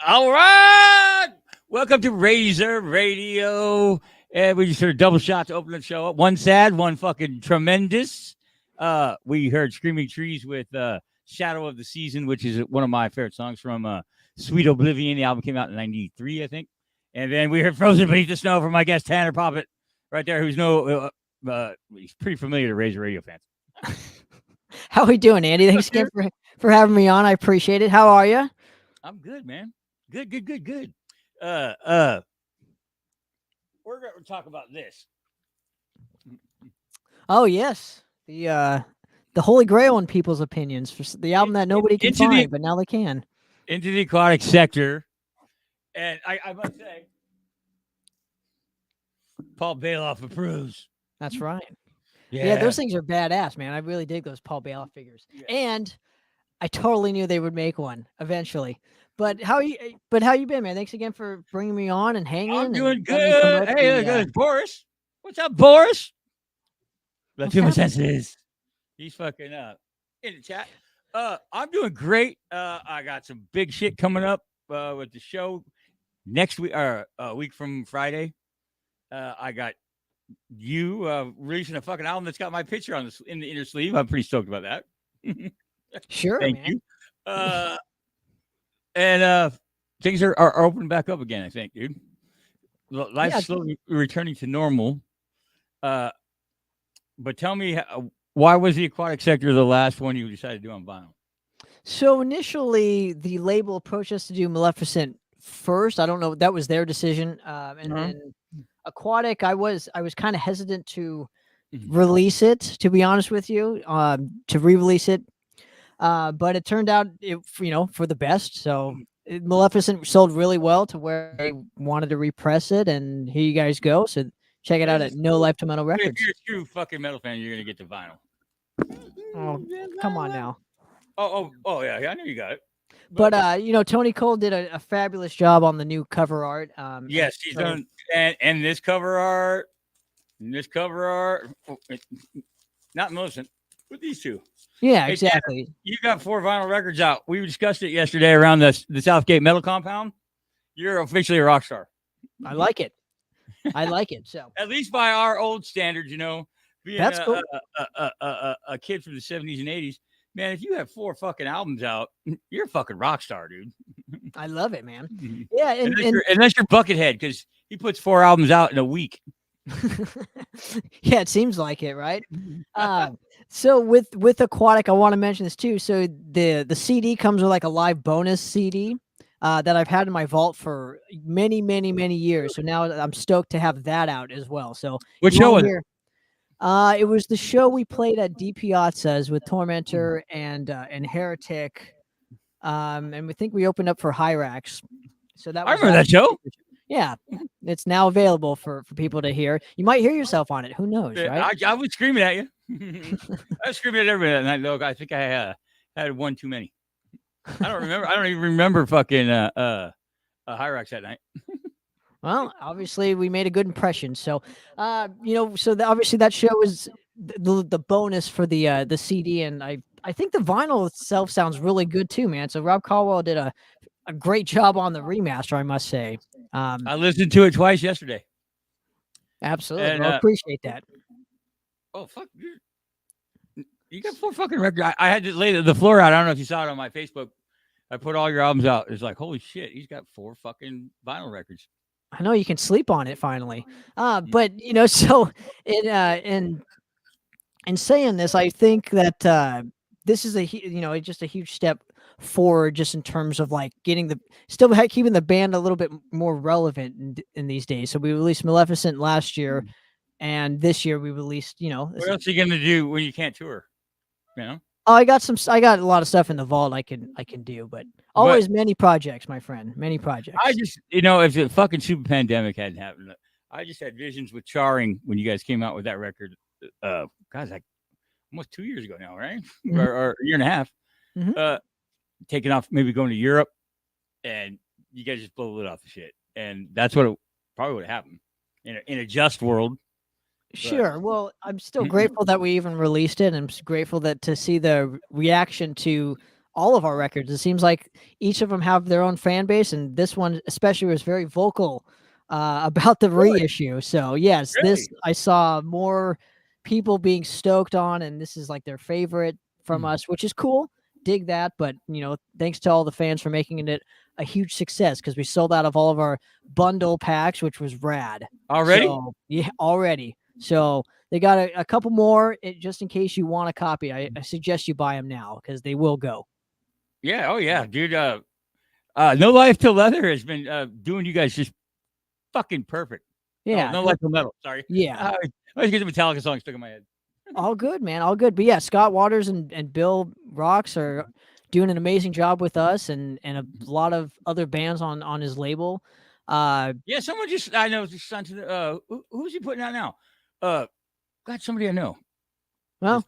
All right. Welcome to Razor Radio. And we just heard double shots to open the show up. One sad, one fucking tremendous. We heard Screaming Trees with Shadow of the Season, which is one of my favorite songs from Sweet Oblivion. The album came out in 93, I think. And then we heard Frozen Beneath the Snow from my guest Tanner Poppitt right there, who's he's pretty familiar to Razor Radio fans. How are we doing, Andy? Thanks again for having me on. I appreciate it. How are you? I'm good, man. Good. We're going to talk about this. Oh yes, the Holy Grail in people's opinions for the album that nobody can find, but now they can. Into the Aquatic Sector, and I must say, Paul Bailoff approves. That's right. Yeah, those things are badass, man. I really dig those Paul Bailoff figures, and I totally knew they would make one eventually. But how you been, man? Thanks again for bringing me on and hanging. I'm doing good. Hey, look, Boris. What's up, Boris? Let's see what sense it is. He's fucking up in the chat. I'm doing great. I got some big shit coming up with the show next week, or a week from Friday. I got you releasing a fucking album that's got my picture on in the inner sleeve. I'm pretty stoked about that. Sure. Thank man. you. And things are opening back up again, I think, dude. Life's slowly returning to normal. But tell me, why was the Aquatic Sector the last one you decided to do on vinyl? So initially, the label approached us to do Maleficent first. I don't know. That was their decision. And then Aquatic, I was kind of hesitant to release it, to be honest with you, to re-release it. But it turned out, for the best. So Maleficent sold really well to where they wanted to repress it, and here you guys go. So check it out at No Life to Metal Records. If you're a true fucking metal fan, you're gonna get the vinyl. Oh, come on now. Oh, yeah, I know you got it. But Tony Cole did a fabulous job on the new cover art. Yes, he's done, and this cover art, not Maleficent, but these two. Yeah, exactly. Hey, you got 4 vinyl records out. We discussed it yesterday around the Southgate Metal Compound. You're officially a rock star. I like it. So at least by our old standards, being that's cool. A kid from the 70s and 80s, man. If you have 4 fucking albums out, you're a fucking rock star, dude. I love it, man. Yeah, unless you're Buckethead, because he puts 4 albums out in a week. Yeah, it seems like it, right? So with Aquatic, I want to mention this too. So the CD comes with like a live bonus CD that I've had in my vault for many years. So now I'm stoked to have that out as well. So what show was it? It was the show we played at D Piazza's with Tormentor and Heretic, and we think we opened up for Hyrax. So that I remember that show. Yeah, it's now available for people to hear. You might hear yourself on it. Who knows, right? I was screaming at you. I was screaming at everybody that night, though. I think I had one too many. I don't remember. I don't even remember fucking Hyrax that night. Well, obviously we made a good impression. So, obviously that show was the bonus for the CD, and I think the vinyl itself sounds really good too, man. So Rob Caldwell did a great job on the remaster, I must say. I listened to it twice yesterday. Absolutely. And, I appreciate that. Oh, fuck. You got 4 fucking records. I had to lay the floor out. I don't know if you saw it on my Facebook. I put all your albums out. It's like, holy shit, he's got 4 fucking vinyl records. I know, you can sleep on it finally. But, so in saying this, I think that this is just a huge step forward, just in terms of like keeping the band a little bit more relevant in these days. So we released Maleficent last year, and this year we released, what else are you gonna do when you can't tour? I got a lot of stuff in the vault I can do, but always many projects, my friend, many projects. I just, if the fucking super pandemic hadn't happened, I just had visions with Charring when you guys came out with that record. Guys, like almost 2 years ago now, right? Mm-hmm. or a year and a half. Mm-hmm. Taking off, maybe going to Europe, and you guys just blow the lid off the shit, and that's what probably would have happened in a just world. Sure. Well, I'm still grateful that we even released it. I'm grateful to see the reaction to all of our records. It seems like each of them have their own fan base, and this one especially was very vocal about the reissue. So yes, this I saw more people being stoked on, and this is like their favorite from us, which is cool. Dig that, but thanks to all the fans for making it a huge success, because we sold out of all of our bundle packs, which was rad. Already? So, yeah, already. So they got a couple more just in case you want a copy. I suggest you buy them now because they will go. Yeah. Oh yeah, dude. No Life Till Leather has been doing you guys just fucking perfect. Yeah. No Life Till Metal. Sorry. Yeah. I always get the Metallica song stuck in my head. All good, man. All good. But yeah, Scott Waters and Bill Rocks are doing an amazing job with us, and a lot of other bands on his label. Yeah, someone I know just sent to the who's he putting out now? God, somebody I know. Well,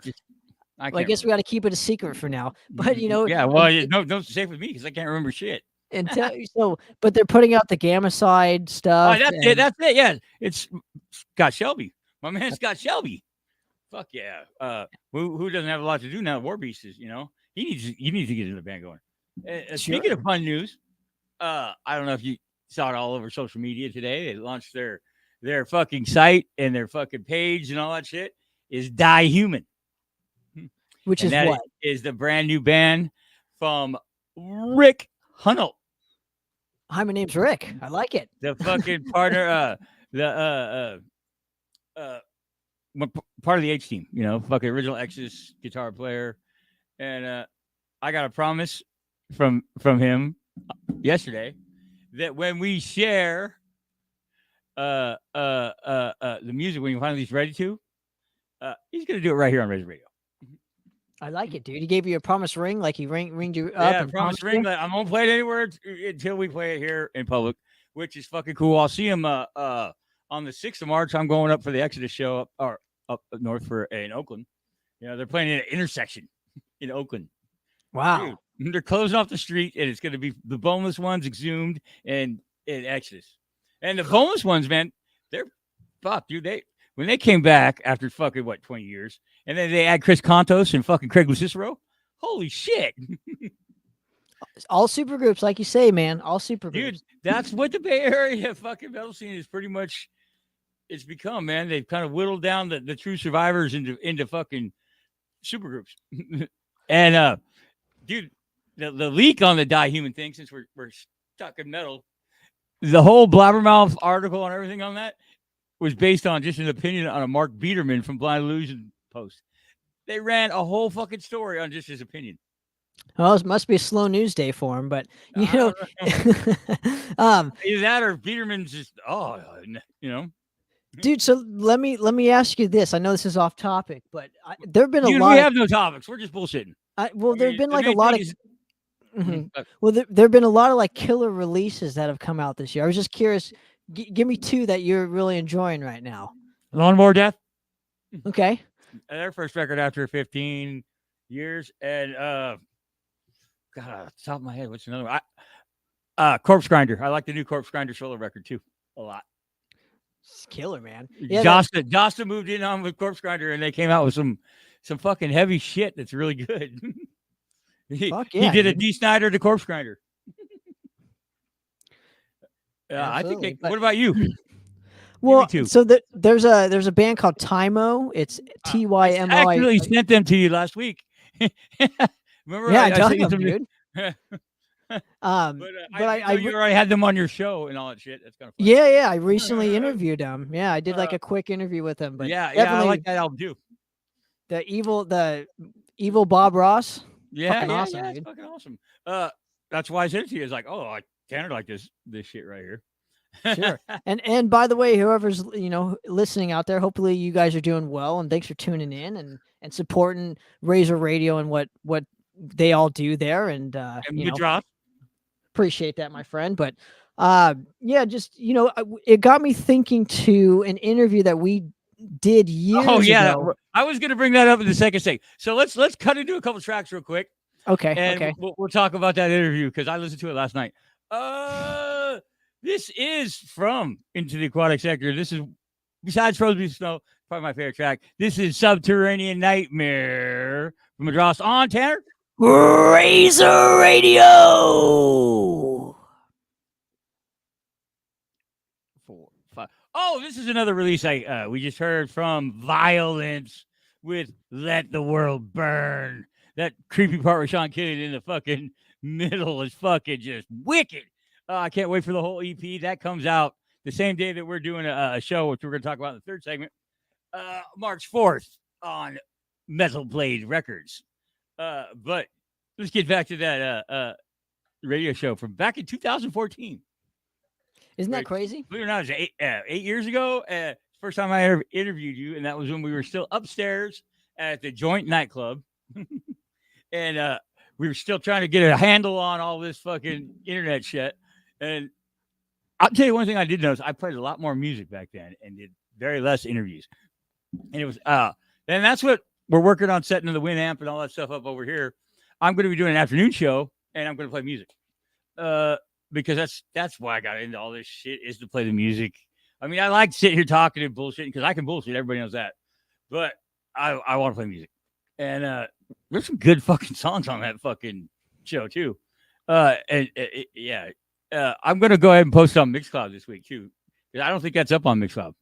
I guess remember. we got to keep it a secret for now. But yeah, well, don't say it with me because I can't remember shit. But they're putting out the Gamma Side stuff. Oh, that's it. That's it. Yeah, it's Scott Shelby. My man Scott Shelby. Fuck yeah. Who doesn't have a lot to do now? War Beast is, he needs to get in the band going. Speaking of fun news, I don't know if you saw it all over social media today. They launched their fucking site and their fucking page and all that shit is Die Human. Which is what? Is the brand new band from Rick Hunnell. Hi, my name's Rick. I like it. The fucking partner, part of the H team, fucking original Exodus guitar player. And I got a promise from him yesterday that when we share the music, when he finally is ready to, he's gonna do it right here on Razor Radio. I like it, dude. He gave you a promise ring, like he ringed you up. Yeah, promise ring. Like, I'm gonna play it anywhere until we play it here in public, which is fucking cool. I'll see him on the 6th of March. I'm going up for the Exodus show up north in Oakland. They're playing at an intersection in Oakland. Wow. Dude, they're closing off the street, and it's going to be the Boneless Ones, Exhumed, and Exodus. And the Boneless Ones, man, they're fuck, dude. When they came back after fucking 20 years, and then they add Chris Contos and fucking Craig Lucicero. Holy shit! All super groups, like you say, man. All super groups. Dude, that's what the Bay Area fucking metal scene is pretty much. It's become, man. They've kind of whittled down the true survivors into fucking super groups. And dude, the leak on the Die Human thing, since we're stuck in metal, the whole Blabbermouth article and everything on that was based on just an opinion on a Mark Biederman from Blind Illusion post. They ran a whole fucking story on just his opinion. Well, it must be a slow news day for him, but either that or Biederman's just Dude, so let me ask you this. I know this is off topic, but there've been a lot. We have no topics. We're just bullshitting. There've been like a lot of. Well, there've been a lot of like killer releases that have come out this year. I was just curious. Give me two that you're really enjoying right now. Lawnmower Death. Okay. Their first record after 15 years, and God, off the top of my head, what's another one? Corpse Grinder. I like the new Corpse Grinder solo record too a lot. It's killer, man. Yeah, Josta moved in on with Corpse Grinder, and they came out with some fucking heavy shit that's really good. He did a D. Snyder to Corpse Grinder. I think. What about you? Well, so there's a band called Tymo. It's Tymo. I actually sent them to you last week. Remember? Yeah, I sent them, dude. But you already had them on your show and all that shit. That's kind of funny. Yeah. I recently interviewed them. Yeah, I did like a quick interview with them. But yeah, I like that album too. The evil Bob Ross. Yeah, awesome, it's fucking awesome. That's why I said it to you. It's like, I Tanner like this shit right here. Sure. And by the way, whoever's listening out there, hopefully you guys are doing well, and thanks for tuning in and supporting Razor Radio and what they all do there. And MADROST. Appreciate that, my friend. But just it got me thinking to an interview that we did years ago. I was going to bring that up in the second segment. So let's cut into a couple tracks real quick. Okay. And we'll talk about that interview because I listened to it last night. This is from Into the Aquatic Sector. This is, besides Frozen Snow, probably my favorite track. This is Subterranean Nightmare from MADROST on Tanner. Razor Radio. 4, 5. Oh, this is another release we just heard from Violence with "Let the World Burn." That creepy part with Sean Kidd in the fucking middle is fucking just wicked. I can't wait for the whole EP. That comes out the same day that we're doing a show, which we're going to talk about in the third segment, March 4th on Metal Blade Records. But let's get back to that radio show from back in 2014. Isn't that crazy? Believe it or not, it was 8 years ago. First time I ever interviewed you, and that was when we were still upstairs at the Joint nightclub, and we were still trying to get a handle on all this fucking internet shit. And I'll tell you one thing I did notice: I played a lot more music back then and did very less interviews. And it was and that's what we're working on, setting the Winamp and all that stuff up over here. I'm going to be doing an afternoon show, and I'm going to play music. Because that's why I got into all this shit, is to play the music. I mean, I like sitting here talking and bullshitting because I can bullshit. Everybody knows that. But I want to play music. And there's some good fucking songs on that fucking show, too. Yeah. I'm going to go ahead and post on Mixcloud this week, too. Because I don't think that's up on Mixcloud.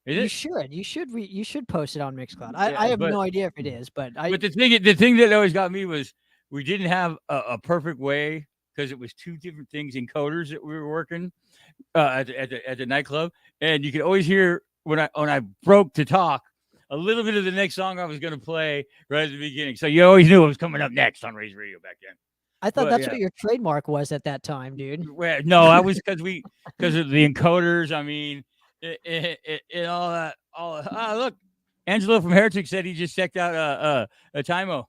Is it? You should post it on Mixcloud. I have no idea if it is, but the thing that always got me was we didn't have a perfect way, because it was two different things, encoders that we were working at the nightclub, and you could always hear when I broke to talk a little bit of the next song I was going to play right at the beginning. So you always knew what was coming up next on Razor Radio back then. I thought that's what your trademark was at that time, dude. Well, no, I was because of the encoders. I mean, it all that. Look, Angelo from Heretic said he just checked out a Timo.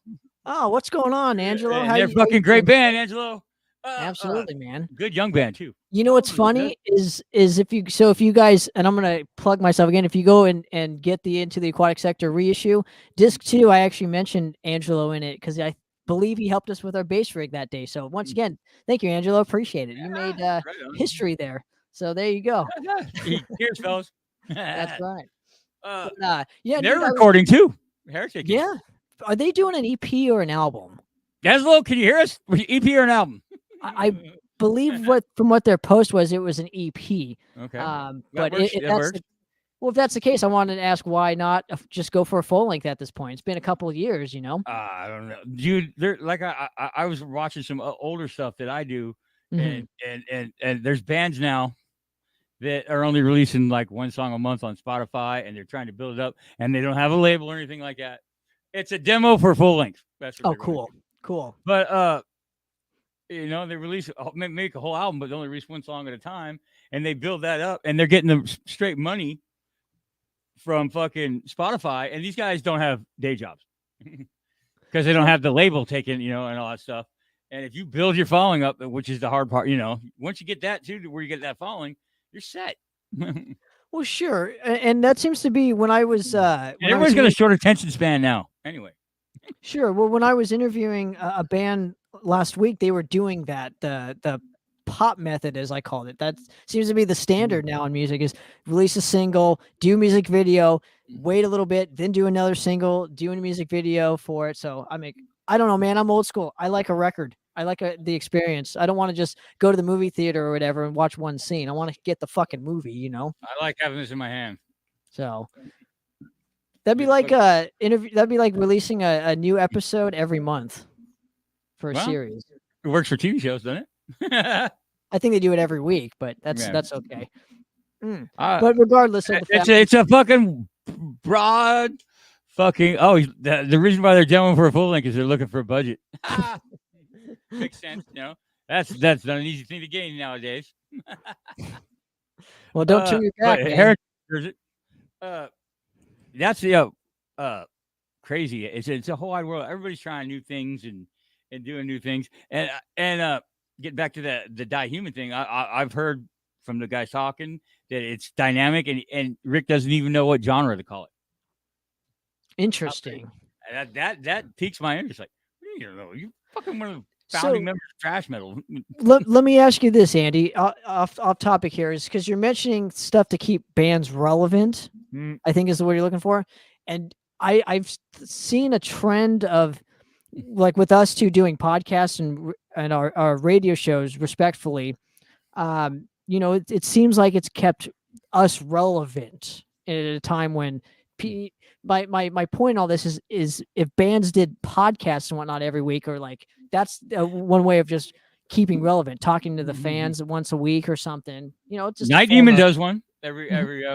Oh, what's going on, Angelo? They're fucking great band, Angelo. Absolutely, man. Good young band too. You know what's funny is if you guys, and I'm gonna plug myself again, if you go and get Into the Aquatic Sector reissue disc 2, I actually mentioned Angelo in it because I believe he helped us with our bass rig that day. So once again, thank you, Angelo. Appreciate it. You made history there. So there you go. Cheers, fellas. That's right. They're recording too. Heretic. Yeah. Are they doing an EP or an album? Angelo, can you hear us? EP or an album? I believe from what their post was, it was an EP. Okay. But if that's the case, I wanted to ask why not just go for a full length at this point. It's been a couple of years, you know. I don't know, dude. I was watching some older stuff that I do, and there's bands now that are only releasing like one song a month on Spotify, and they're trying to build it up, and they don't have a label or anything like that. It's a demo for full length. That's what cool. But they make a whole album, but they only release one song at a time, and they build that up, and they're getting the straight money from fucking Spotify, and these guys don't have day jobs because they don't have the label taken, and all that stuff. And if you build your following up, which is the hard part, once you get that too, to where you get that following, you're set. Well, sure, and that seems to be when I was. Everyone's got a short attention span now. Anyway. Sure. Well, when I was interviewing a band last week, they were doing that the pop method, as I called it. That seems to be the standard now in music: is release a single, do a music video, wait a little bit, then do another single, do a music video for it. So I don't know, man. I'm old school. I like a record. I like the experience. I don't want to just go to the movie theater or whatever and watch one scene. I want to get the fucking movie, I like having this in my hand. So that'd be like interview. That'd be like releasing a new episode every month for a series. It works for TV shows, doesn't it? I think they do it every week, but that's okay. But regardless of the fact, it's a fucking broad fucking. Oh, the reason why they're demoing for a full length is they're looking for a budget. Makes sense, That's not an easy thing to gain nowadays. Well, don't turn your back, man. That's the crazy. It's a whole wide world. Everybody's trying new things and doing new things. And getting back to the die human thing, I've heard from the guys talking that it's dynamic, and Rick doesn't even know what genre to call it. Interesting. That piques my interest. Like, you don't know, you fucking one of the founding members of thrash metal. let me ask you this, Andy, off topic here, is because you're mentioning stuff to keep bands relevant. I think is the word you're looking for. And I've seen a trend of like with us two doing podcasts and our radio shows respectfully, you know, it seems like it's kept us relevant at a time when my point in all this is if bands did podcasts and whatnot every week, or like that's one way of just keeping relevant, talking to the fans once a week or something. You know, it's just Night Demon does one every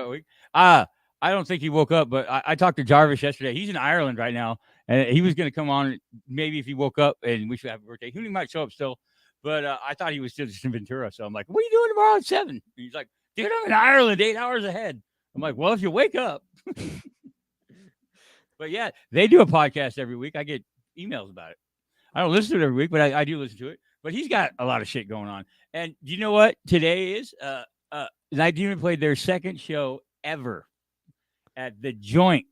week. I don't think he woke up, but I talked to Jarvis yesterday. He's in Ireland right now, and he was going to come on maybe if he woke up and we should have a birthday. He might show up still, but I thought he was still just in Ventura. So I'm like, "What are you doing tomorrow at 7?" And he's like, "Dude, I'm in Ireland, 8 hours ahead." I'm like, "Well, if you wake up." But yeah, they do a podcast every week. I get emails about it. I don't listen to it every week, but I do listen to it. But he's got a lot of shit going on. And you know what today is? Night Demon played their second show ever at the Joint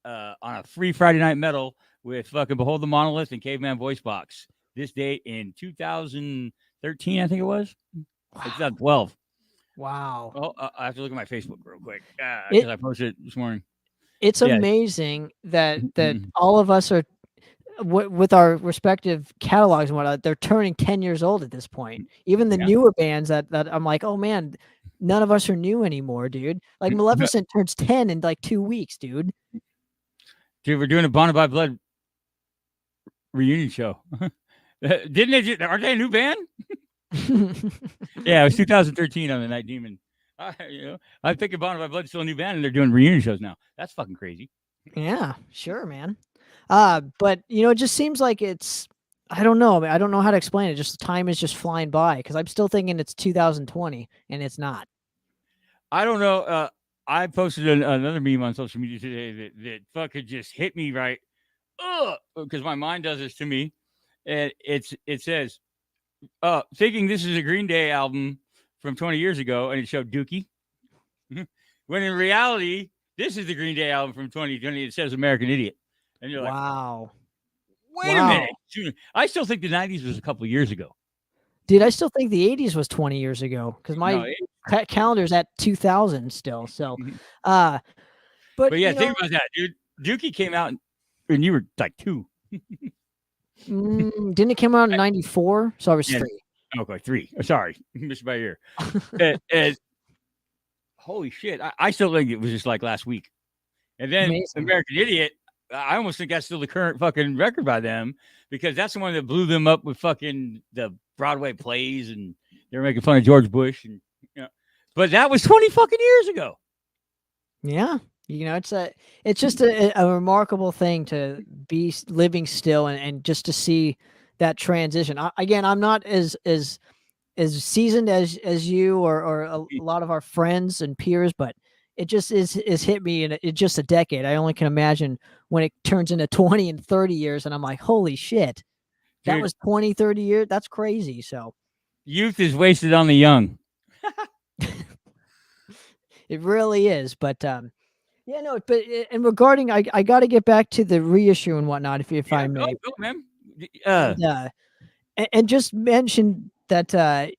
on a free Friday Night Metal with fucking Behold the Monolith and Caveman Voice Box. This date in 2013, I think it was. Wow. 2012. Wow. Oh, I have to look at my Facebook real quick because I posted it this morning. It's amazing that all of us are with our respective catalogs and whatnot. They're turning 10 years old at this point. Even the newer bands that I'm like, oh man, none of us are new anymore, dude. Like Maleficent turns 10 in like 2 weeks, dude. Dude, we're doing a Bonded by Blood reunion show. Aren't they a new band? Yeah, it was 2013 on the Night Demon. I'm thinking Bonded by Blood's still a new band, and they're doing reunion shows now. That's fucking crazy. Yeah, sure, man. But you know, it just seems like it's. I don't know. I don't know how to explain it. Just time is just flying by because I'm still thinking it's 2020, and it's not. I don't know. I posted another meme on social media today that fucking just hit me right. Because my mind does this to me, and it says, thinking this is a Green Day album from 20 years ago, and it showed Dookie. When in reality, this is the Green Day album from 2020. It says American Idiot. And you're like, wow. Wait a minute. I still think the 90s was a couple of years ago. Dude, I still think the 80s was 20 years ago because my calendar's at 2000 still. So, but yeah, think about that, dude. Dookie came out and you were like 2. Didn't it come out in 94? So I was 3. Okay, 3. Sorry, missed by a year. and holy shit, I still think it was just like last week. And then American Idiot, I almost think that's still the current fucking record by them because that's the one that blew them up with fucking the Broadway plays and they were making fun of George Bush and but that was 20 fucking years ago. Yeah. You know, it's just a remarkable thing to be living still and just to see that transition. I'm not as seasoned as you or a lot of our friends and peers, but it just is hit me in just a decade. I only can imagine when it turns into 20 and 30 years and I'm like, holy shit, that was 20, 30 years. That's crazy. So youth is wasted on the young. It really is. But, yeah, no, but and regarding, I got to get back to the reissue and whatnot, if I may. Go, man. And just mention that,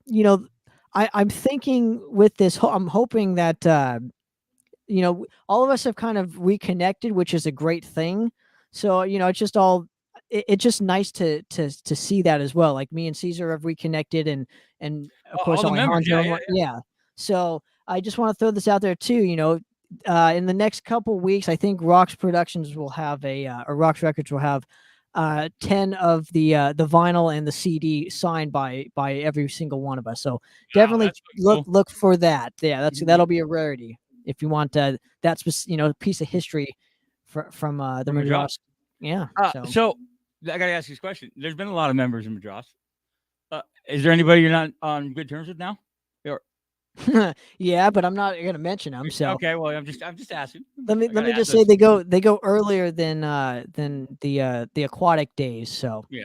you know, I'm thinking with this, I'm hoping that, you know, all of us have kind of reconnected, which is a great thing. So, you know, it's just it's just nice to see that as well. Like me and Caesar have reconnected and of course, all members, yeah. So I just want to throw this out there too, you know, in the next couple weeks, I think Rox Productions will have or Rox Records will have 10 of the vinyl and the CD signed by every single one of us. So definitely look for that. Yeah, that'll be a rarity if you want that's piece of history from the MADROST. Yeah. So I gotta ask you this question. There's been a lot of members in MADROST. Is there anybody you're not on good terms with now? Yeah, but I'm not going to mention them. So okay, well, I'm just asking. Let me just say they go earlier than the Aquatic days. So yeah,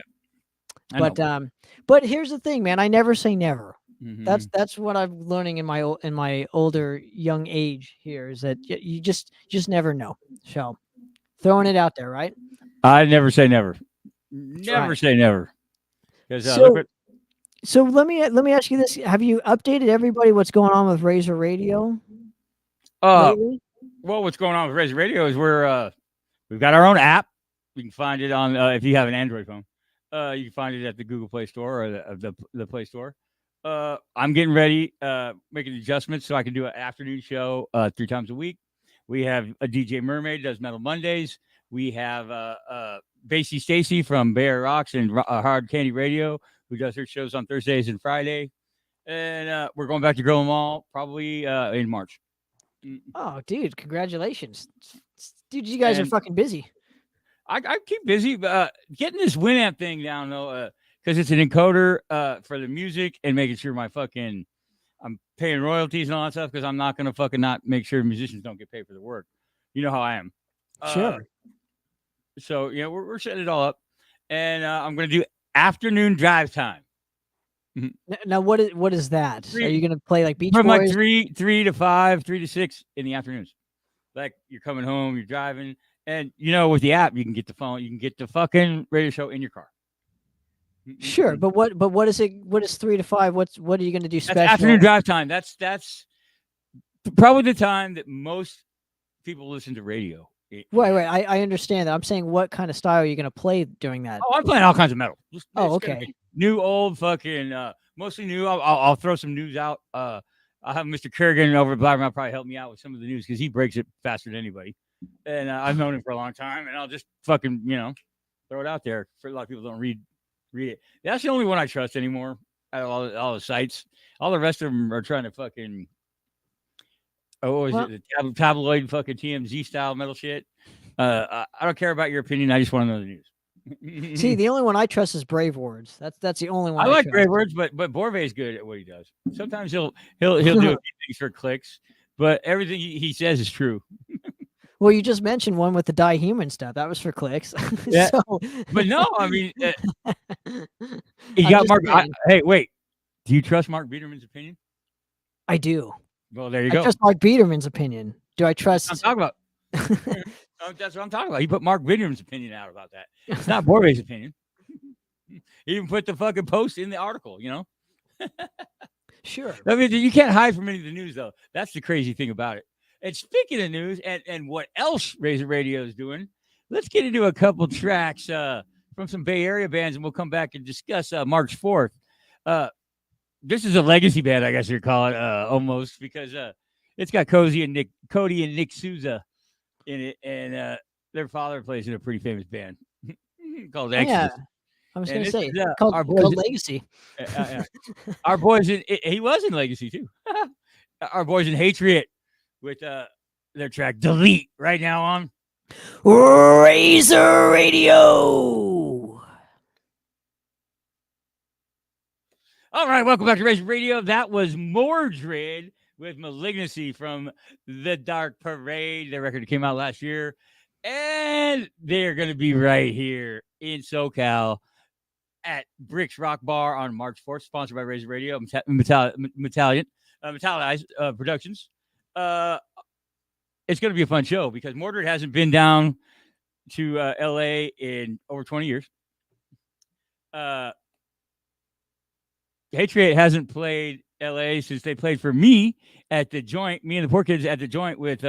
but here's the thing, man. I never say never. Mm-hmm. That's what I'm learning in my older young age here is that you just never know. So throwing it out there, right? I never say never. Never say never. Because So let me ask you this: have you updated everybody what's going on with Razor Radio? Well, what's going on with Razor Radio is we've got our own app. You can find it on if you have an Android phone. You can find it at the Google Play Store or the Play Store. I'm getting ready, making adjustments so I can do an afternoon show 3 times a week. We have a DJ Mermaid does Metal Mondays. We have Basie Stacy from Bear Rocks and Hard Candy Radio, who does her shows on Thursdays and Friday. And we're going back to Grill 'em All probably in March. Oh, dude, congratulations. Dude, you guys are fucking busy. I keep busy, getting this Winamp thing down though, because it's an encoder for the music and making sure I'm paying royalties and all that stuff because I'm not gonna fucking not make sure musicians don't get paid for the work. You know how I am. Sure. So we're setting it all up, and I'm gonna do afternoon drive time. Now, what is that? Are you gonna play like Beach From Boys? like 3 to 5, 3 to 6 in the afternoons. Like you're coming home, you're driving. And with the app, you can get the phone, you can get the fucking radio show in your car. Sure, but what is it? What is 3 to 5? What are you going to do special? That's afternoon drive time. That's probably the time that most people listen to radio. Right. I understand that. I'm saying, what kind of style are you going to play during that? Oh, I'm playing all kinds of metal. Okay. New, old, fucking, mostly new. I'll throw some news out. I'll have Mr. Kerrigan over at Blabbermouth probably help me out with some of the news because he breaks it faster than anybody. And I've known him for a long time, and I'll just fucking, throw it out there. For a lot of people don't read it. That's the only one I trust anymore out of all the sites. All the rest of them are trying to fucking, the tabloid fucking TMZ style metal shit. I don't care about your opinion. I just want to know the news. See, the only one I trust is Brave Words. That's the only one I like Brave Words, but Borve's good at what he does. Sometimes he'll do a few things for clicks, but everything he says is true. Well, you just mentioned one with the Die Human stuff. That was for clicks. Yeah. But no, I mean, you got Mark. Hey, wait. Do you trust Mark Biederman's opinion? I do. Well, there you go. I trust Mark Biederman's opinion. Do I trust? That's what I'm talking about. That's what I'm talking about. He put Mark Biederman's opinion out about that. It's not Borve's opinion. He even put the fucking post in the article, Sure. I mean, you can't hide from any of the news, though. That's the crazy thing about it. And speaking of news and what else Razor Radio is doing, let's get into a couple tracks from some Bay Area bands, and we'll come back and discuss March 4th. This is a legacy band, I guess you'd call it, almost, because it's got Cody and Nick Souza in it, and their father plays in a pretty famous band called Exodus. Yeah, I was going to say, called Legacy. Our boys, he was in Legacy, too. Our boys in Hatred with their track Delete right now on Razor Radio. All right, welcome back to Razor Radio. That was Mordred with Malignancy from The Dark Parade. Their record came out last year, and they're going to be right here in SoCal at Bricks Rock Bar on March 4th, sponsored by Razor Radio, Metallized Productions. It's going to be a fun show because Mordred hasn't been down to LA in over 20 years. Hatred hasn't played LA since they played for me at the joint, me and the Poor Kids at the joint with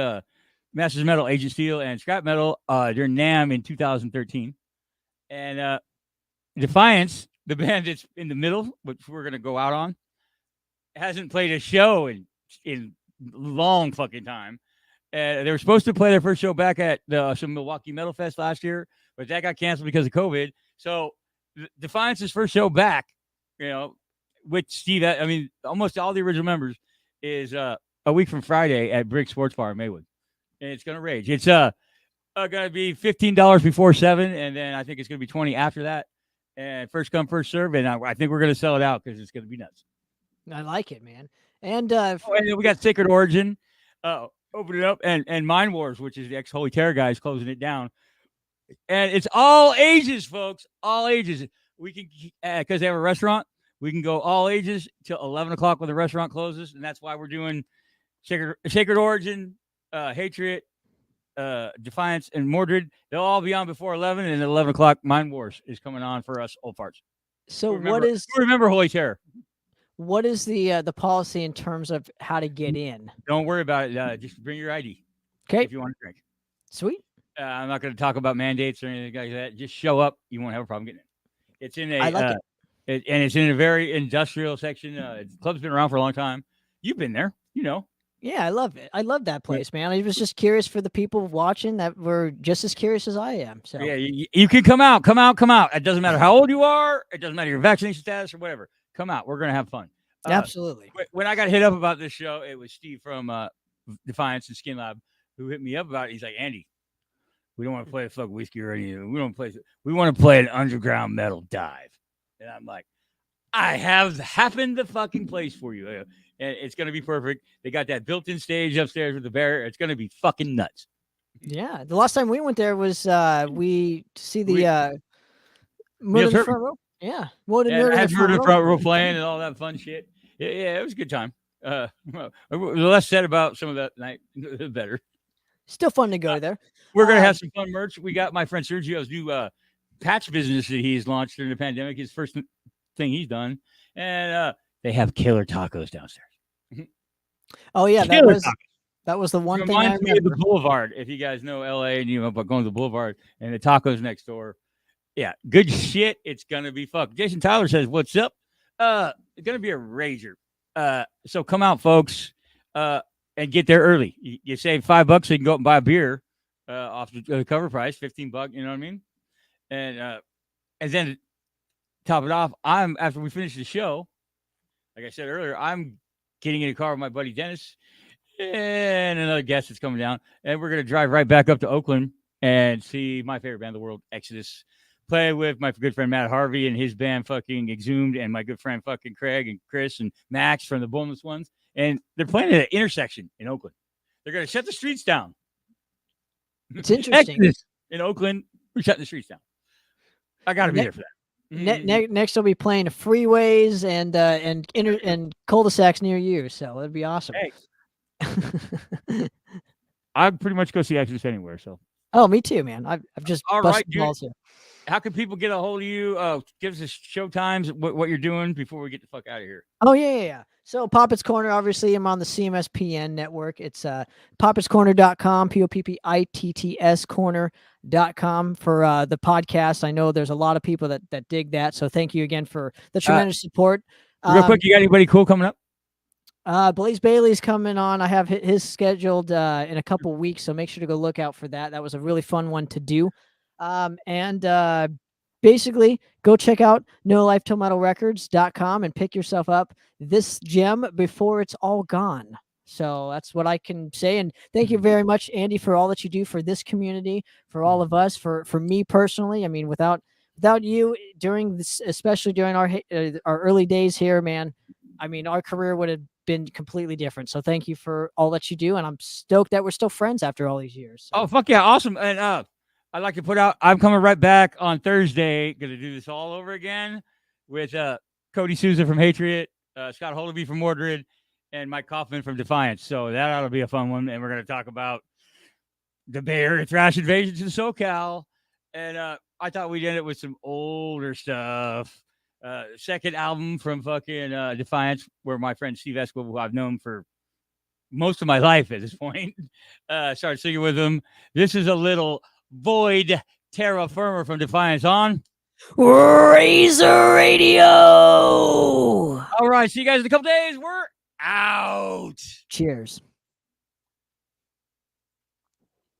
Masters of Metal, Agent Steel, and Scrap Metal during NAMM in 2013. And Defiance, the band that's in the middle, which we're going to go out on, hasn't played a show in long fucking time. They were supposed to play their first show back at some Milwaukee Metal Fest last year, but that got canceled because of COVID. So Defiance's first show back, with Steve, I mean, almost all the original members is a week from Friday at Brick Sports Bar in Maywood. And it's going to rage. It's going to be $15 before 7, and then I think it's going to be $20 after that. And first come, first serve, and I think we're going to sell it out because it's going to be nuts. I like it, man. And and then we got Sacred Origin open it up, and Mind Wars, which is the ex-Holy Terror guys, closing it down. And it's all ages, folks, all ages. We can, because they have a restaurant, we can go all ages till 11 o'clock when the restaurant closes, and that's why we're doing Sacred Origin, Hatred, Defiance, and Mordred. They'll all be on before 11, and at 11 o'clock, Mind Wars is coming on for us old farts. So remember Holy Terror? What is the policy in terms of how to get in? Don't worry about it. Just bring your ID. Okay. If you want to drink. Sweet. I'm not going to talk about mandates or anything like that. Just show up. You won't have a problem getting it. It's in I like it. And it's in a very industrial section. The club's been around for a long time. You've been there, you know. Yeah, I love it. I love that place, man. I was just curious for the people watching that were just as curious as I am. So yeah, you can come out. It doesn't matter how old you are. It doesn't matter your vaccination status or whatever. Come out. We're going to have fun. Absolutely. When I got hit up about this show, it was Steve from Defiance and Skin Lab who hit me up about it. He's like, Andy, we don't want to play a fuck whiskey or anything. We want to play an underground metal dive. And I'm like, I have happened the fucking place for you. And it's going to be perfect. They got that built-in stage upstairs with the barrier. It's going to be fucking nuts. Yeah. The last time we went there was we see the Murder in the Front Row. Yeah. Murder in the Front Row playing and all that fun shit. Yeah, it was a good time. The less said about some of that night, the better. Still fun to go there. We're going to have some fun merch. We got my friend Sergio's new patch business that he's launched during the pandemic. His first thing he's done. And they have killer tacos downstairs. Oh, yeah. That was the one thing I remember. Me of the Boulevard. If you guys know LA and you know about going to the Boulevard and the tacos next door. Yeah, good shit. It's going to be fuck. Jason Tyler says, what's up? It's going to be a rager. So come out, folks, and get there early. You save $5 so you can go up and buy a beer off the cover price, $15. You know what I mean? And then to top it off, after we finish the show, like I said earlier, I'm getting in a car with my buddy Dennis and another guest that's coming down, and we're gonna drive right back up to Oakland and see my favorite band in the world, Exodus. Play with my good friend Matt Harvey and his band fucking Exhumed, and my good friend fucking Craig and Chris and Max from the Boneless Ones. And they're playing at an intersection in Oakland. They're going to shut the streets down. It's interesting. In Oakland, we're shutting the streets down. I got to be there for that. Next, they'll be playing freeways and cul-de-sacs near you. So that'd be awesome. Hey. I'd pretty much go see Exodus anywhere. So. Oh, me too, man. I've just busted balls here. How can people get a hold of you? Give us a show times, what you're doing before we get the fuck out of here. Oh, yeah. So Poppitt's Corner, obviously, I'm on the CMSPN network. It's poppitscorner.com, Poppitts corner.com for the podcast. I know there's a lot of people that dig that. So thank you again for the tremendous support. Real quick, you got anybody cool coming up? Blaze Bailey's coming on. I have his scheduled in a couple weeks, so make sure to go look out for that. That was a really fun one to do. Basically go check out NoLifeTillMetalRecords.com and pick yourself up this gem before it's all gone. So that's what I can say. And thank you very much, Andy, for all that you do for this community, for all of us, for me personally. I mean, without you during this, especially during our early days here, man, I mean, our career would have been completely different. So thank you for all that you do. And I'm stoked that we're still friends after all these years. So. Oh, fuck yeah. Awesome. And, I'd like to put out, I'm coming right back on Thursday. Going to do this all over again with Cody Souza from Hatred, Scott Holderby from Mordred, and Mike Kaufman from Defiance. So that ought to be a fun one. And we're going to talk about the Bay Area thrash invasions in SoCal. And I thought we'd end it with some older stuff. Second album from fucking Defiance, where my friend Steve Esquivel, who I've known for most of my life at this point, started singing with him. This is a little Void Terra Firma from Defiance on Razor Radio. All right, see you guys in a couple days. We're out. Cheers.